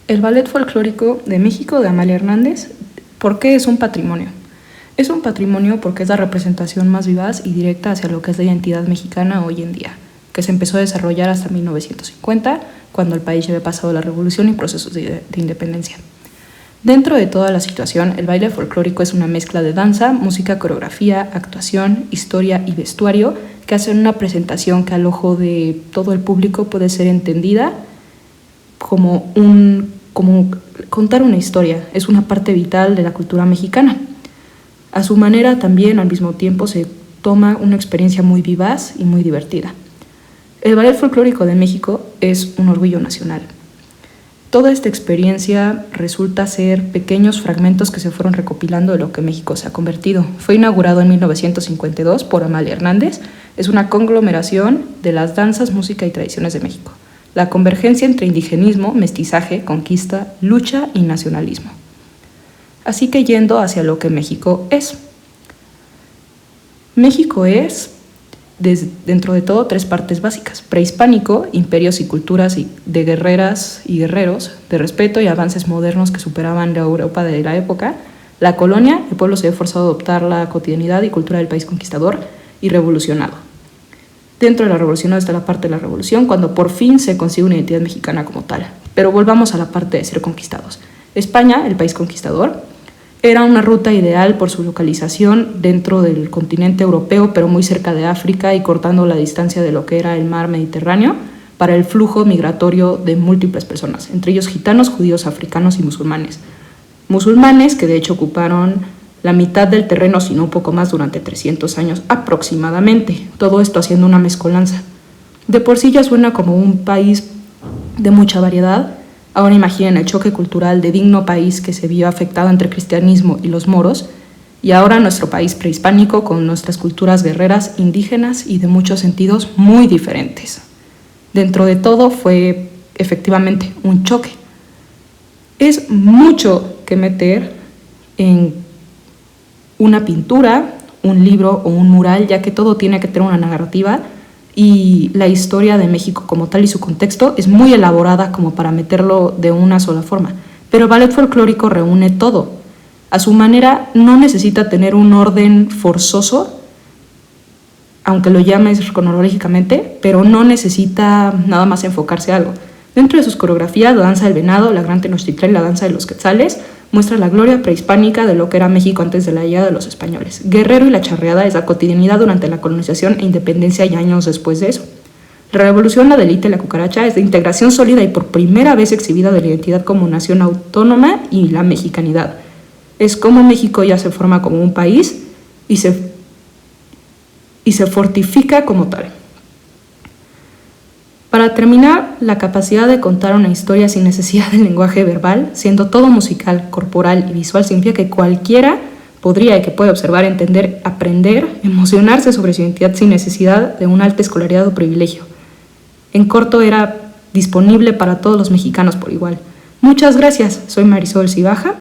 El Ballet Folclórico de México de Amalia Hernández, ¿por qué es un patrimonio? Es un patrimonio porque es la representación más vivaz y directa hacia lo que es la identidad mexicana hoy en día, que se empezó a desarrollar hasta 1950, cuando el país ya había pasado la revolución y procesos de independencia. Dentro de toda la situación, el baile folclórico es una mezcla de danza, música, coreografía, actuación, historia y vestuario que hacen una presentación que al ojo de todo el público puede ser entendida como contar una historia, es una parte vital de la cultura mexicana. A su manera también al mismo tiempo se toma una experiencia muy vivaz y muy divertida. El Ballet Folclórico de México es un orgullo nacional. Toda esta experiencia resulta ser pequeños fragmentos que se fueron recopilando de lo que México se ha convertido. Fue inaugurado en 1952 por Amalia Hernández. Es una conglomeración de las danzas, música y tradiciones de México. La convergencia entre indigenismo, mestizaje, conquista, lucha y nacionalismo. Así que yendo hacia lo que México es. México es, dentro de todo, tres partes básicas: prehispánico, imperios y culturas de guerreras y guerreros, de respeto y avances modernos que superaban la Europa de la época; la colonia, el pueblo se ve forzado a adoptar la cotidianidad y cultura del país conquistador; y revolucionado. Dentro de la revolución está la parte de la revolución, cuando por fin se consigue una identidad mexicana como tal. Pero volvamos a la parte de ser conquistados. España, el país conquistador, era una ruta ideal por su localización dentro del continente europeo, pero muy cerca de África y cortando la distancia de lo que era el mar Mediterráneo para el flujo migratorio de múltiples personas, entre ellos gitanos, judíos, africanos y musulmanes. Musulmanes que de hecho ocuparon la mitad del terreno, si no un poco más, durante 300 años aproximadamente. Todo esto haciendo una mezcolanza. De por sí ya suena como un país de mucha variedad. Ahora imaginen el choque cultural de digno país que se vio afectado entre el cristianismo y los moros, y ahora nuestro país prehispánico con nuestras culturas guerreras, indígenas y de muchos sentidos muy diferentes. Dentro de todo fue efectivamente un choque. Es mucho que meter en una pintura, un libro o un mural, ya que todo tiene que tener una narrativa, y la historia de México como tal y su contexto es muy elaborada como para meterlo de una sola forma. Pero el ballet folclórico reúne todo. A su manera no necesita tener un orden forzoso, aunque lo llames cronológicamente, pero no necesita nada más enfocarse a algo. Dentro de sus coreografías, la danza del venado, la gran Tenochtitlán y la danza de los quetzales muestra la gloria prehispánica de lo que era México antes de la llegada de los españoles. Guerrero y la charreada es la cotidianidad durante la colonización e independencia y años después de eso. La revolución, la delita y la cucaracha es de integración sólida y por primera vez exhibida de la identidad como nación autónoma y la mexicanidad. Es como México ya se forma como un país y se fortifica como tal. Para terminar, la capacidad de contar una historia sin necesidad de lenguaje verbal, siendo todo musical, corporal y visual, significa que cualquiera podría y que puede observar, entender, aprender, emocionarse sobre su identidad sin necesidad de una alta escolaridad o privilegio. En corto, era disponible para todos los mexicanos por igual. Muchas gracias, soy Marisol Cibaja